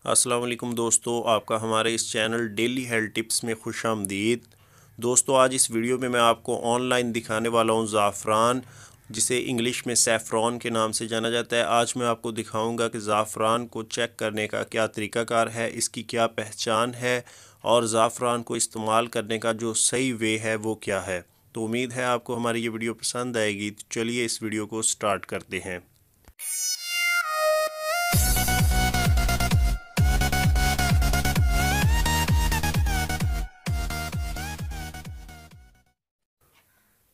अस्सलाम वालेकुम दोस्तों, आपका हमारे इस चैनल डेली हेल्थ टिप्स में खुशामदीद। दोस्तों, आज इस वीडियो में मैं आपको ऑनलाइन दिखाने वाला हूँ ज़ाफ़रान, जिसे इंग्लिश में सैफ़रॉन के नाम से जाना जाता है। आज मैं आपको दिखाऊंगा कि ज़ाफ़रान को चेक करने का क्या तरीक़ाकार है, इसकी क्या पहचान है और ज़ाफ़रान को इस्तेमाल करने का जो सही वे है वो क्या है। तो उम्मीद है आपको हमारी ये वीडियो पसंद आएगी। तो चलिए इस वीडियो को स्टार्ट करते हैं।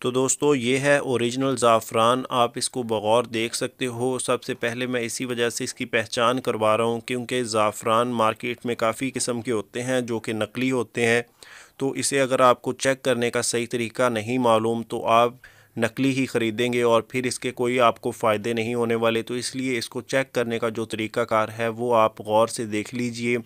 तो दोस्तों, ये है ओरिजिनल ज़ाफ़रान। आप इसको बगौर देख सकते हो। सबसे पहले मैं इसी वजह से इसकी पहचान करवा रहा हूँ क्योंकि ज़ाफ़रान मार्केट में काफ़ी किस्म के होते हैं जो कि नकली होते हैं। तो इसे अगर आपको चेक करने का सही तरीका नहीं मालूम तो आप नकली ही ख़रीदेंगे और फिर इसके कोई आपको फ़ायदे नहीं होने वाले। तो इसलिए इसको चेक करने का जो तरीक़ाकार है वो आप गौर से देख लीजिए।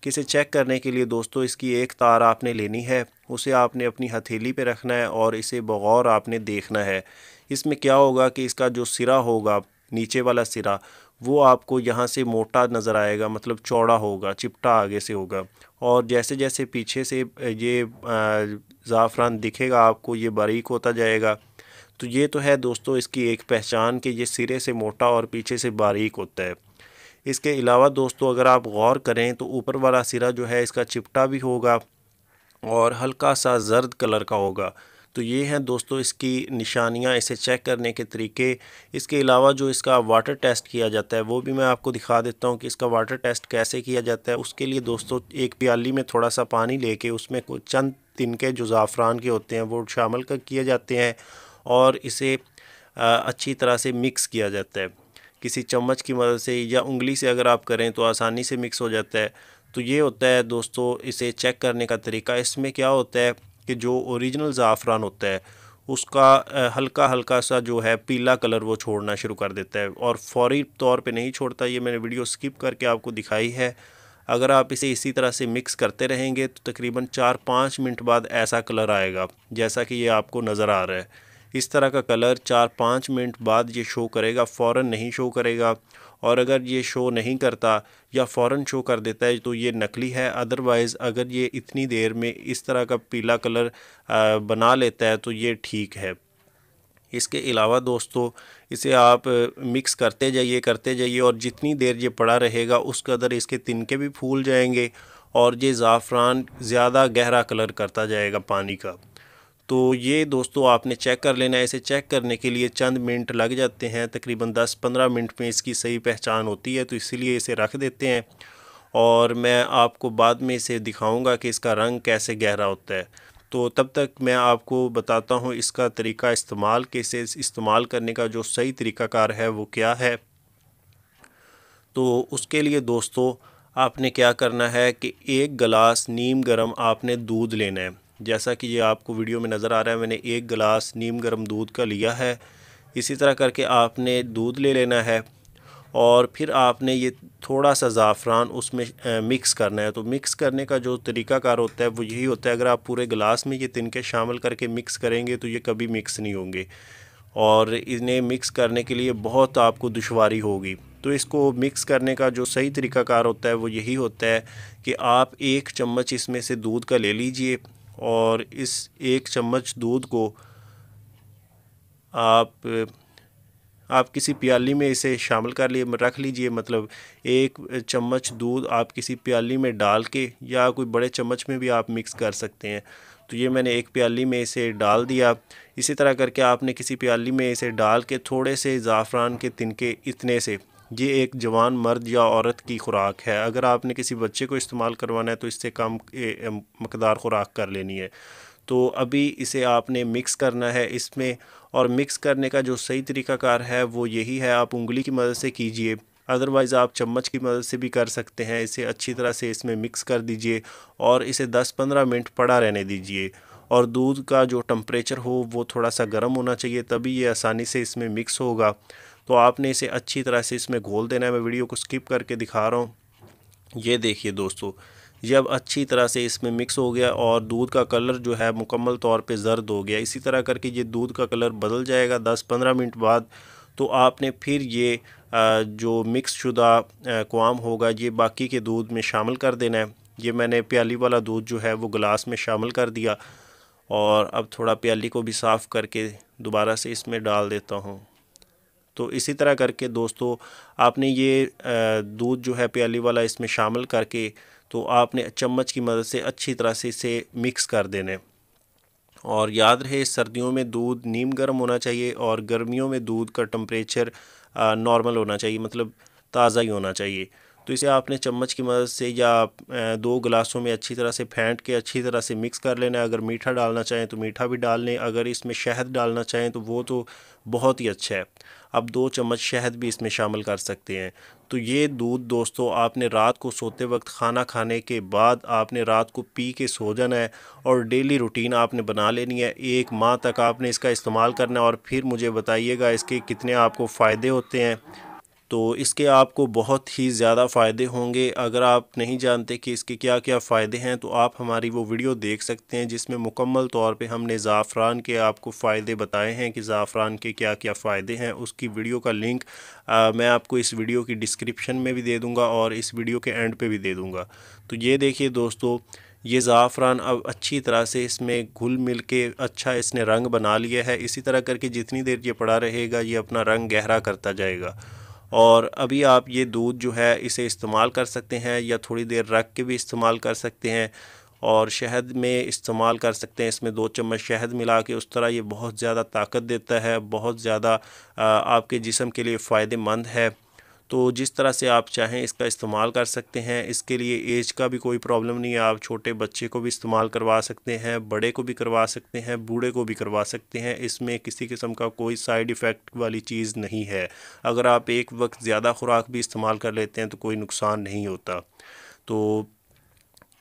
कि इसे चेक करने के लिए दोस्तों, इसकी एक तार आपने लेनी है, उसे आपने अपनी हथेली पे रखना है और इसे बगौर आपने देखना है। इसमें क्या होगा कि इसका जो सिरा होगा, नीचे वाला सिरा, वो आपको यहाँ से मोटा नज़र आएगा, मतलब चौड़ा होगा, चिपटा आगे से होगा। और जैसे जैसे पीछे से ये ज़ाफ़रान दिखेगा आपको, ये बारीक होता जाएगा। तो ये तो है दोस्तों इसकी एक पहचान कि ये सिरे से मोटा और पीछे से बारीक होता है। इसके अलावा दोस्तों, अगर आप गौर करें तो ऊपर वाला सिरा जो है इसका चिपटा भी होगा और हल्का सा जर्द कलर का होगा। तो ये हैं दोस्तों इसकी निशानियां, इसे चेक करने के तरीके। इसके अलावा जो इसका वाटर टेस्ट किया जाता है वो भी मैं आपको दिखा देता हूँ कि इसका वाटर टेस्ट कैसे किया जाता है। उसके लिए दोस्तों, एक प्याली में थोड़ा सा पानी लेके उसमें कुछ चंद तिनके जो ज़ाफ़रान के होते हैं वो शामिल कर किए जाते हैं और इसे अच्छी तरह से मिक्स किया जाता है। किसी चम्मच की मदद से या उंगली से अगर आप करें तो आसानी से मिक्स हो जाता है। तो ये होता है दोस्तों इसे चेक करने का तरीका। इसमें क्या होता है कि जो ओरिजिनल ज़ाफ़रान होता है उसका हल्का हल्का सा जो है पीला कलर वो छोड़ना शुरू कर देता है और फौरी तौर पे नहीं छोड़ता। ये मैंने वीडियो स्किप करके आपको दिखाई है। अगर आप इसे इसी तरह से मिक्स करते रहेंगे तो तकरीबन 4-5 मिनट बाद ऐसा कलर आएगा जैसा कि ये आपको नज़र आ रहा है। इस तरह का कलर 4-5 मिनट बाद ये शो करेगा, फ़ौरन नहीं शो करेगा। और अगर ये शो नहीं करता या फ़ौरन शो कर देता है तो ये नकली है। अदरवाइज़ अगर ये इतनी देर में इस तरह का पीला कलर बना लेता है तो ये ठीक है। इसके अलावा दोस्तों, इसे आप मिक्स करते जाइए और जितनी देर ये पड़ा रहेगा उस कदर इसके तिनके भी फूल जाएंगे और ये ज़ाफ़रान ज़्यादा गहरा कलर करता जाएगा पानी का। तो ये दोस्तों आपने चेक कर लेना है। इसे चेक करने के लिए चंद मिनट लग जाते हैं, तकरीबन 10-15 मिनट में इसकी सही पहचान होती है। तो इसीलिए इसे रख देते हैं और मैं आपको बाद में इसे दिखाऊंगा कि इसका रंग कैसे गहरा होता है। तो तब तक मैं आपको बताता हूँ इसका तरीका इस्तेमाल, कि इसे इस्तेमाल करने का जो सही तरीक़ाकार है वो क्या है। तो उसके लिए दोस्तों आपने क्या करना है कि 1 गिलास नीम गर्म आपने दूध लेना है। जैसा कि ये आपको वीडियो में नज़र आ रहा है, मैंने 1 गिलास नीम गर्म दूध का लिया है। इसी तरह करके आपने दूध ले लेना है और फिर आपने ये थोड़ा सा ज़ाफ़रान उसमें मिक्स करना है। तो मिक्स करने का जो तरीक़ाकार होता है वो यही होता है, अगर आप पूरे गिलास में ये तिनके शामिल करके मिक्स करेंगे तो ये कभी मिक्स नहीं होंगे और इन्हें मिक्स करने के लिए बहुत आपको दुश्वारी होगी। तो इसको मिक्स करने का जो सही तरीक़ाकार होता है वो यही होता है कि आप 1 चम्मच इसमें से दूध का ले लीजिए और इस 1 चम्मच दूध को आप किसी प्याली में इसे शामिल कर लिए रख लीजिए। मतलब 1 चम्मच दूध आप किसी प्याली में डाल के, या कोई बड़े चम्मच में भी आप मिक्स कर सकते हैं। तो ये मैंने एक प्याली में इसे डाल दिया। इसी तरह करके आपने किसी प्याली में इसे डाल के थोड़े से ज़ाफ़रान के तिनके इतने से, ये एक जवान मर्द या औरत की खुराक है। अगर आपने किसी बच्चे को इस्तेमाल करवाना है तो इससे कम मकदार खुराक कर लेनी है। तो अभी इसे आपने मिक्स करना है इसमें, और मिक्स करने का जो सही तरीक़ाकार है वो यही है, आप उंगली की मदद से कीजिए, अदरवाइज़ आप चम्मच की मदद से भी कर सकते हैं। इसे अच्छी तरह से इसमें मिक्स कर दीजिए और इसे 10-15 मिनट पड़ा रहने दीजिए। और दूध का जो टेम्परेचर हो वो थोड़ा सा गर्म होना चाहिए, तभी ये आसानी से इसमें मिक्स होगा। तो आपने इसे अच्छी तरह से इसमें घोल देना है। मैं वीडियो को स्किप करके दिखा रहा हूँ। ये देखिए दोस्तों, जब अच्छी तरह से इसमें मिक्स हो गया और दूध का कलर जो है मुकम्मल तौर पे ज़र्द हो गया, इसी तरह करके ये दूध का कलर बदल जाएगा 10-15 मिनट बाद। तो आपने फिर ये जो मिक्स शुदा अक़वाम होगा ये बाकी के दूध में शामिल कर देना है। ये मैंने प्याली वाला दूध जो है वो गिलास में शामिल कर दिया और अब थोड़ा प्याली को भी साफ़ करके दोबारा से इसमें डाल देता हूँ। तो इसी तरह करके दोस्तों आपने ये दूध जो है प्याली वाला इसमें शामिल करके तो आपने चम्मच की मदद से अच्छी तरह से इसे मिक्स कर देने। और याद रहे सर्दियों में दूध नीम गर्म होना चाहिए और गर्मियों में दूध का टेम्परेचर नॉर्मल होना चाहिए, मतलब ताज़ा ही होना चाहिए। तो इसे आपने चम्मच की मदद से या 2 गिलासों में अच्छी तरह से फेंट के अच्छी तरह से मिक्स कर लेना है। अगर मीठा डालना चाहें तो मीठा भी डाल लें, अगर इसमें शहद डालना चाहें तो वो तो बहुत ही अच्छा है। अब 2 चम्मच शहद भी इसमें शामिल कर सकते हैं। तो ये दूध दोस्तों आपने रात को सोते वक्त खाना खाने के बाद आपने रात को पी के सो जाना है और डेली रूटीन आपने बना लेनी है। 1 माह तक आपने इसका इस्तेमाल करना है और फिर मुझे बताइएगा इसके कितने आपको फ़ायदे होते हैं। तो इसके आपको बहुत ही ज़्यादा फ़ायदे होंगे। अगर आप नहीं जानते कि इसके क्या क्या फ़ायदे हैं तो आप हमारी वो वीडियो देख सकते हैं जिसमें मुकम्मल तौर पे हमने ज़ाफ़रान के आपको फ़ायदे बताए हैं कि ज़ाफ़रान के क्या क्या फ़ायदे हैं। उसकी वीडियो का लिंक मैं आपको इस वीडियो की डिस्क्रिप्शन में भी दे दूँगा और इस वीडियो के एंड पे भी दे दूँगा। तो ये देखिए दोस्तों, ये ज़ाफ़रान अब अच्छी तरह से इसमें घुल मिल के अच्छा इसने रंग बना लिया है। इसी तरह करके जितनी देर ये पड़ा रहेगा ये अपना रंग गहरा करता जाएगा। और अभी आप ये दूध जो है इसे इस्तेमाल कर सकते हैं या थोड़ी देर रख के भी इस्तेमाल कर सकते हैं और शहद में इस्तेमाल कर सकते हैं। इसमें 2 चम्मच शहद मिला के उस तरह ये बहुत ज़्यादा ताकत देता है, बहुत ज़्यादा आपके जिस्म के लिए फ़ायदेमंद है। तो जिस तरह से आप चाहें इसका इस्तेमाल कर सकते हैं। इसके लिए एज का भी कोई प्रॉब्लम नहीं है, आप छोटे बच्चे को भी इस्तेमाल करवा सकते हैं, बड़े को भी करवा सकते हैं, बूढ़े को भी करवा सकते हैं। इसमें किसी किस्म का कोई साइड इफ़ेक्ट वाली चीज़ नहीं है। अगर आप एक वक्त ज़्यादा खुराक भी इस्तेमाल कर लेते हैं तो कोई नुकसान नहीं होता। तो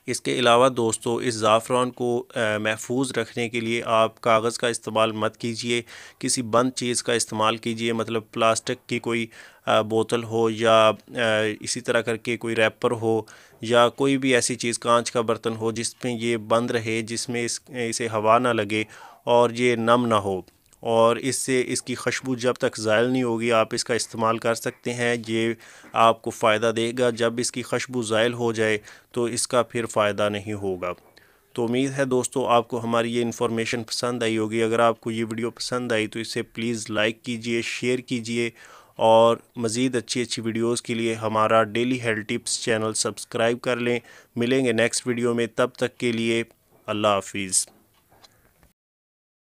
इसके अलावा दोस्तों इस ज़ाफ़रान को महफूज रखने के लिए आप कागज़ का इस्तेमाल मत कीजिए, किसी बंद चीज़ का इस्तेमाल कीजिए, मतलब प्लास्टिक की कोई बोतल हो या इसी तरह करके कोई रैपर हो या कोई भी ऐसी चीज़, कांच का बर्तन हो जिसमें ये बंद रहे, जिसमें इसे हवा ना लगे और ये नम ना हो और इससे इसकी खुशबू जब तक ज़ायल नहीं होगी आप इसका इस्तेमाल कर सकते हैं। ये आपको फ़ायदा देगा। जब इसकी खुशबू ज़ायल हो जाए तो इसका फिर फ़ायदा नहीं होगा। तो उम्मीद है दोस्तों आपको हमारी ये इन्फॉर्मेशन पसंद आई होगी। अगर आपको ये वीडियो पसंद आई तो इसे प्लीज़ लाइक कीजिए, शेयर कीजिए और मज़ीद अच्छी वीडियोज़ के लिए हमारा daily health tips channel subscribe कर लें। मिलेंगे नेक्स्ट वीडियो में, तब तक के लिए अल्लाह हाफिज़।